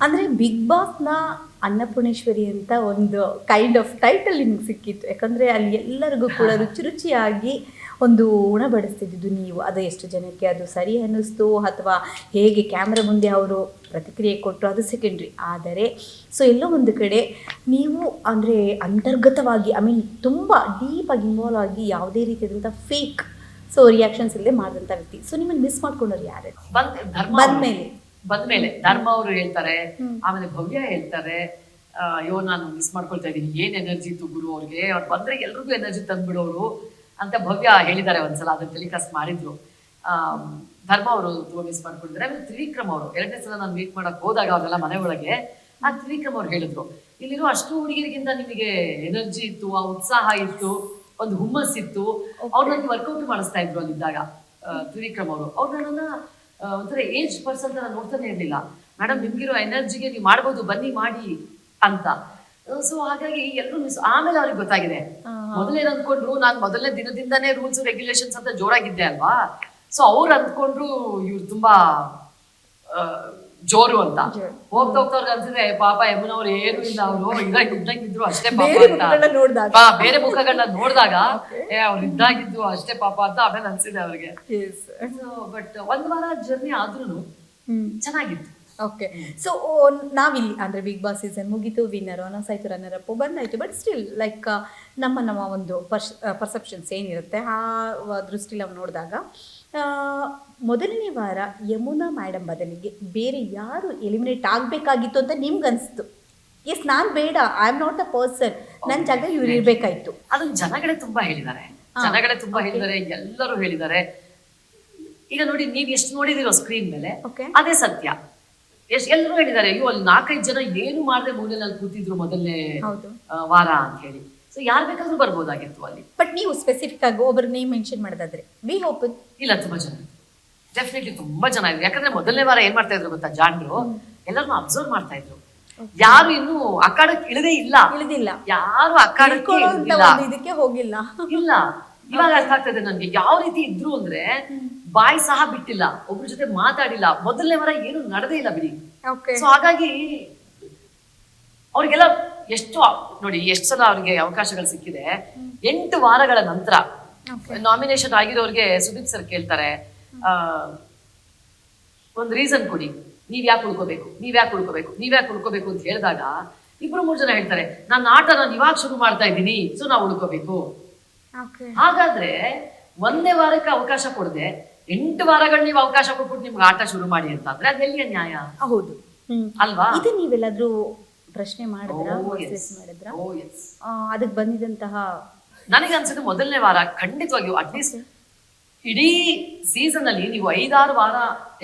ಅಂದರೆ ಬಿಗ್ ಬಾಸ್ನ ಅನ್ನಪೂರ್ಣೇಶ್ವರಿ ಅಂತ ಒಂದು ಕೈಂಡ್ ಆಫ್ ಟೈಟಲ್ ನಿಮ್ಗೆ ಸಿಕ್ಕಿತ್ತು. ಯಾಕಂದರೆ ಅಲ್ಲಿ ಎಲ್ಲರಿಗೂ ಕೂಡ ರುಚಿ ರುಚಿಯಾಗಿ ಒಂದು ಉಣಬಡಿಸ್ತಿದ್ದು ನೀವು. ಅದು ಎಷ್ಟು ಜನಕ್ಕೆ ಅದು ಸರಿ ಅನ್ನಿಸ್ತು ಅಥವಾ ಹೇಗೆ ಕ್ಯಾಮ್ರಾ ಮುಂದೆ ಅವರು ಪ್ರತಿಕ್ರಿಯೆ ಕೊಟ್ಟರು ಅದು ಸೆಕೆಂಡ್ರಿ. ಆದರೆ ಸೊ ಎಲ್ಲೋ ಒಂದು ಕಡೆ ನೀವು ಅಂದರೆ ಅಂತರ್ಗತವಾಗಿ ತುಂಬ ಡೀಪಾಗಿ ಇನ್ವಾಲ್ವ್ ಆಗಿ ಯಾವುದೇ ರೀತಿಯಾದಂಥ ಫೇಕ್ ಸೊ ರಿಯಾಕ್ಷನ್ಸ್ ಇಲ್ಲದೆ ಮಾಡಿದಂಥ ವ್ಯಕ್ತಿ. ಸೊ ನಿಮ್ಮನ್ನು ಮಿಸ್ ಮಾಡ್ಕೊಂಡವ್ರು ಯಾರು ಬಂದ್ಮೇಲೆ ಧರ್ಮ ಅವರು ಹೇಳ್ತಾರೆ, ಆಮೇಲೆ ಭವ್ಯ ಹೇಳ್ತಾರೆ, ಅಯ್ಯೋ ನಾನು ಮಿಸ್ ಮಾಡ್ಕೊಳ್ತಾ ಇದ್ದೀನಿ, ಏನ್ ಎನರ್ಜಿ ಇತ್ತು ಗುರು ಅವ್ರಿಗೆ, ಅವ್ರು ಬಂದ್ರೆ ಎಲ್ರಿಗೂ ಎನರ್ಜಿ ತಂದ್ಬಿಡೋರು ಅಂತ ಭವ್ಯ ಹೇಳಿದ್ದಾರೆ ಒಂದ್ಸಲ. ಅದನ್ನ ಟೆಲಿಕಾಸ್ಟ್ ಮಾಡಿದ್ರು. ಧರ್ಮ ಅವರು ತುಂಬಾ ಮಿಸ್ ಮಾಡ್ಕೊಂಡಿದ್ದಾರೆ. ಆಮೇಲೆ ತ್ರಿವಿಕ್ರಮ್ ಅವರು 2ನೇ ಸಲ ನಾನು ಮೀಟ್ ಮಾಡಕ್ ಹೋದಾಗ ಅವ್ರೆಲ್ಲ ಮನೆ ಒಳಗೆ ಆ ತ್ರಿವಿಕ್ರಮ್ ಅವ್ರು ಹೇಳಿದ್ರು, ಇಲ್ಲಿರೋ ಅಷ್ಟು ಹುಡುಗಿರಿಗಿಂತ ನಿಮಗೆ ಎನರ್ಜಿ ಇತ್ತು, ಆ ಉತ್ಸಾಹ ಇತ್ತು, ಒಂದು ಹುಮ್ಮಸ್ ಇತ್ತು. ಅವ್ರು ನನಗೆ ವರ್ಕೌಟ್ ಮಾಡಿಸ್ತಾ ಇದ್ರು ಅಲ್ಲಿದ್ದಾಗ. ತ್ರಿವಿಕ್ರಮ್ ಅವರು ನನ್ನನ್ನ ಒಂಥರ ಏಜ್ ಪರ್ಸನ್ ನಾನು ನೋಡ್ತಾನೆ ಇರ್ಲಿಲ್ಲ. ಮೇಡಮ್ ನಿಮ್ಗಿರೋ ಎನರ್ಜಿಗೆ ನೀವು ಮಾಡ್ಬೋದು, ಬನ್ನಿ ಮಾಡಿ ಅಂತ. ಸೊ ಹಾಗಾಗಿ ಎಲ್ಲರೂ ಮಿಸ್. ಆಮೇಲೆ ಅವ್ರಿಗೆ ಗೊತ್ತಾಗಿದೆ. ಮೊದಲೇನು ಅಂದ್ಕೊಂಡ್ರು, ನಾನು ಮೊದಲನೇ ದಿನದಿಂದಾನೇ ರೂಲ್ಸ್ ರೆಗ್ಯುಲೇಷನ್ಸ್ ಅಂತ ಜೋರಾಗಿದ್ದೆ ಅಲ್ವಾ. ಸೊ ಅವ್ರು ಅಂದ್ಕೊಂಡ್ರು ಇವ್ರು ತುಂಬಾ ಜೋರು ಅಂತ. ಹೋಗ್ತಾ ಅವ್ರಿಗೆ ಅನ್ಸಿದ್ರೆ ಪಾಪ ಯಮುನವ್ರು ಏನು ಇಲ್ಲ, ಅವರು ಇದ್ದಂಗಿದ್ರು ಅಷ್ಟೇ ಪಾಪ ಅಂತ. ಬೇರೆ ಮುಖಗಳನ್ನ ನೋಡಿದಾಗ ಅವ್ರು ಇದ್ದಾಗಿದ್ದು ಅಷ್ಟೇ ಪಾಪ ಅಂತ ಆಮೇಲೆ ಅನ್ಸಿದೆ ಅವ್ರಿಗೆ. ಬಟ್ ಒಂದ್ ವಾರ ಜರ್ನಿ ಆದ್ರೂ ಚೆನ್ನಾಗಿತ್ತು. ಓಕೆ. ಸೊ ನಾವಿಲ್ಲಿ ಅಂದರೆ ಬಿಗ್ ಬಾಸ್ ಸೀಸನ್ ಮುಗೀತು, ವಿನ್ನರ್ ಅನೌನ್ಸ್ ಆಯಿತು, ರನ್ನರ್ ಅಪ್ ಬಂದಾಯಿತು. ಬಟ್ ಸ್ಟಿಲ್ ಲೈಕ್ ನಮ್ಮ ಒಂದು ಪರ್ಸೆಪ್ಷನ್ಸ್ ಏನಿರುತ್ತೆ ಆ ದೃಷ್ಟಿಲಿ ನಾವು ನೋಡಿದಾಗ ಮೊದಲನೇ ವಾರ ಯಮುನಾ ಮೇಡಮ್ ಬದಲಿಗೆ ಬೇರೆ ಯಾರು ಎಲಿಮಿನೇಟ್ ಆಗಬೇಕಾಗಿತ್ತು ಅಂತ ನಿಮ್ಗೆ ಅನಿಸ್ತು? ಎಸ್, ನಾನು ಬೇಡ, I am not a person, ನನ್ನ ಜಾಗ ಇವ್ರು ಇರಬೇಕಾಯ್ತು. ಅದನ್ನ ಜನಗಳೇ ತುಂಬಾ ಹೇಳಿದ್ದಾರೆ, ಎಲ್ಲರೂ ಹೇಳಿದ್ದಾರೆ. ಈಗ ನೋಡಿ, ನೀವ್ ಎಷ್ಟು ನೋಡಿದಿರೋ ಸ್ಕ್ರೀನ್ ಮೇಲೆ ಅದೇ ಸತ್ಯ. ಎಲ್ಲರೂ ಹೇಳಿದ್ದಾರೆ, ಅಯ್ಯೋ ಅಲ್ಲಿ 4-5 ಜನ ಏನು ಮಾಡದೆ ಮೂಲೆಯಲ್ಲಿ ಕೂತಿದ್ರು ಮೊದಲನೇ ವಾರ ಅಂತ ಹೇಳಿ. ಸೊ ಯಾರು ಬೇಕಾದ್ರೂ ಬರ್ಬೋದಾಗಿತ್ತು ಅಲ್ಲಿ. ಬಟ್ ನೀವು ಸ್ಪೆಸಿಫಿಕ್ ಆಗಿ ಒಬ್ಬರು ನೇಮ್ ಮೆನ್ಷನ್ ಮಾಡೋದಾದ್ರೆ ವಿ ಓಪನ್ ಇಲ್ಲ, ತುಂಬಾ ಜನ, ಡೆಫಿನೆಟ್ಲಿ ತುಂಬಾ ಜನ ಇದ್ರು. ಯಾಕಂದ್ರೆ ಮೊದಲನೇ ವಾರ ಏನ್ ಮಾಡ್ತಾ ಇದ್ರು ಗೊತ್ತಾ, ಜಾನ್ರು ಎಲ್ಲರನ್ನು ಅಬ್ಸರ್ವ್ ಮಾಡ್ತಾ ಇದ್ರು. ಯಾರು ಇನ್ನು ಅಖಾಡಕ್ಕೆ ಇಳಿದಿಲ್ಲ, ಯಾರು ಅಖಾಡಕ್ಕೆ ಇದಕ್ಕೆ ಹೋಗಿಲ್ಲ. ಇಲ್ಲ, ಇವಾಗ ಅರ್ಥ ಆಗ್ತದೆ ನನ್ಗೆ ಯಾವ ರೀತಿ ಇದ್ರು ಅಂದ್ರೆ, ಬಾಯಿ ಸಹ ಬಿಟ್ಟಿಲ್ಲ, ಒಬ್ರ ಜೊತೆ ಮಾತಾಡಿಲ್ಲ. ಮೊದಲನೇ ವಾರ ಏನು ನಡೆದೇ ಇಲ್ಲ ಬಿಡಿ. ಸೊ ಹಾಗಾಗಿ ಅವ್ರಿಗೆಲ್ಲ ನೋಡಿ ಎಷ್ಟು ಸಲ ಅವ್ರಿಗೆ ಅವಕಾಶಗಳು ಸಿಕ್ಕಿದೆ. 8 ವಾರಗಳ ನಂತರ ನಾಮಿನೇಷನ್ ಆಗಿರೋರಿಗೆ ಸುದೀಪ್ ಸರ್ ಕೇಳ್ತಾರೆ, ಒಂದ್ ರೀಸನ್ ಕೊಡಿ, ನೀವ್ ಯಾಕೆ ಉಳ್ಕೋಬೇಕು ಅಂತ ಹೇಳಿದಾಗ 2-3 ಜನ ಹೇಳ್ತಾರೆ, ನನ್ನ ನಾನು ಇವಾಗ ಶುರು ಮಾಡ್ತಾ ಇದ್ದೀನಿ, ಸೊ ನಾವು ಉಳ್ಕೋಬೇಕು. ಹಾಗಾದ್ರೆ 1ನೇ ವಾರಕ್ಕೆ ಅವಕಾಶ ಕೊಡದೆ 8 ವಾರಗಳು ನೀವು ಅವಕಾಶ ಕೊಟ್ಬಿಟ್ಟು ನಿಮ್ಗೆ ಆಟ ಶುರು ಮಾಡಿ ಅಂತ ಅಂದ್ರೆ ಅದೆಲ್ಲಿಯ ನ್ಯಾಯ? ಹೌದು ಅಲ್ವಾ? ಇದು ನೀವೆಲ್ಲಾದ್ರೂ ಪ್ರಶ್ನೆ ಮಾಡಿದ್ರ? ಅದಕ್ಕೆ ಬಂದಿದಂತಹ ನನಗೆ ಅನ್ಸುತ್ತೆ ಮೊದಲನೇ ವಾರ ಖಂಡಿತವಾಗಿಯೂ ಅಟ್ಲೀಸ್ಟ್ ಇಡೀ ಸೀಸನ್ ಅಲ್ಲಿ ನೀವು 5-6 ವಾರ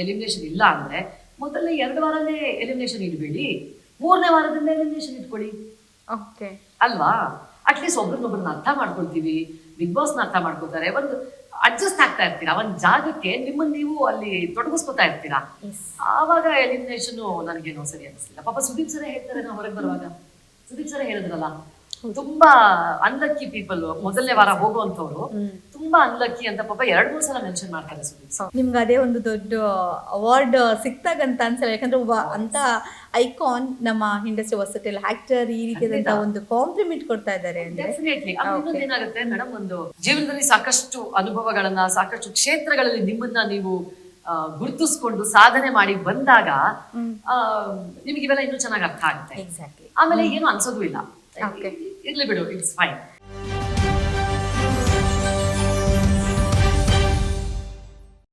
ಎಲಿಮಿನೇಷನ್ ಇಲ್ಲ ಅಂದ್ರೆ ಮೊದಲನೇ 2 ವಾರನೇ ಎಲಿಮಿನೇಷನ್ ಇಡಬೇಡಿ, 3ನೇ ವಾರದಿಂದ ಎಲಿಮಿನೇಷನ್ ಇಟ್ಕೊಳ್ಳಿ. ಅಲ್ವಾ? ಅಟ್ಲೀಸ್ಟ್ ಒಬ್ರನ್ನೊಬ್ರನ್ನ ಅರ್ಥ ಮಾಡ್ಕೊಳ್ತೀವಿ, ಬಿಗ್ ಬಾಸ್ನ ಅರ್ಥ ಮಾಡ್ಕೊತಾರೆ, ಒಂದು ಅಡ್ಜಸ್ಟ್ ಆಗ್ತಾ ಇರ್ತೀರಾ, ಒಂದ್ ಜಾಗಕ್ಕೆ ನಿಮ್ಮನ್ನ ನೀವು ಅಲ್ಲಿ ತೊಡಗಿಸ್ಕೊತಾ ಇರ್ತೀರಾ. ಆವಾಗ ಎಲಿಮಿನೇಷನ್ ನನಗೇನೋ ಸರಿ ಅನಿಸ್ತಿಲ್ಲ. ಪಾಪ ಸುದೀಪ್ ಸರೇ ಹೇಳ್ತಾರೆ, ನಾವು ಹೊರಗೆ ಬರುವಾಗ ಸುದೀಪ್ ಸರೇ ಹೇಳಿದ್ರಲ್ಲ, ತುಂಬಾ ಅನ್ಲಕ್ಕಿ ಪೀಪಲ್ ಮೊದಲನೇ ವಾರ ಹೋಗುವಂತವ್ರು ತುಂಬಾ ಅನ್ಲಕ್ಕಿ ಅಂತ ಪಾಪ 2-3 ಸಲ ಮೆನ್ಷನ್ ಮಾಡ್ತಾರೆ ಸುದೀಪ್. ನಿಮ್ಗೆ ಅದೇ ಒಂದು ದೊಡ್ಡ ಅವಾರ್ಡ್ ಸಿಕ್ತಾಗಂತ ಅನ್ಸಲ್ಲ, ಯಾಕಂದ್ರೆ ಒಬ್ಬ ಅಂತ ಐಕಾನ್ ನಮ್ಮ ಇಂಡಸ್ಟ್ರಿ ವರ್ಸಟೈಲ್ ಆಕ್ಟರ್ ಈ ರೀತಿಯಾದಂತ ಒಂದು ಕಾಂಪ್ಲಿಮೆಂಟ್ ಕೊಡ್ತಾ ಇದ್ದಾರೆ. ಡೆಫಿನೆಟ್ಲಿ. ಏನಾಗುತ್ತೆ ಮೇಡಮ್, ಒಂದು ಜೀವನದಲ್ಲಿ ಸಾಕಷ್ಟು ಅನುಭವಗಳನ್ನ, ಸಾಕಷ್ಟು ಕ್ಷೇತ್ರಗಳಲ್ಲಿ ನಿಮ್ಮನ್ನ ನೀವು ಗುರುತಿಸ್ಕೊಂಡು ಸಾಧನೆ ಮಾಡಿ ಬಂದಾಗ ನಿಮ್ಗೆ ಇವೆಲ್ಲ ಇನ್ನೂ ಚೆನ್ನಾಗಿ ಅರ್ಥ ಆಗುತ್ತೆ. ಆಮೇಲೆ ಏನು ಅನ್ಸೋದು ಇಲ್ಲ, ಇರ್ಲಿ ಬಿಡು, ಇಟ್ಸ್ ಫೈನ್.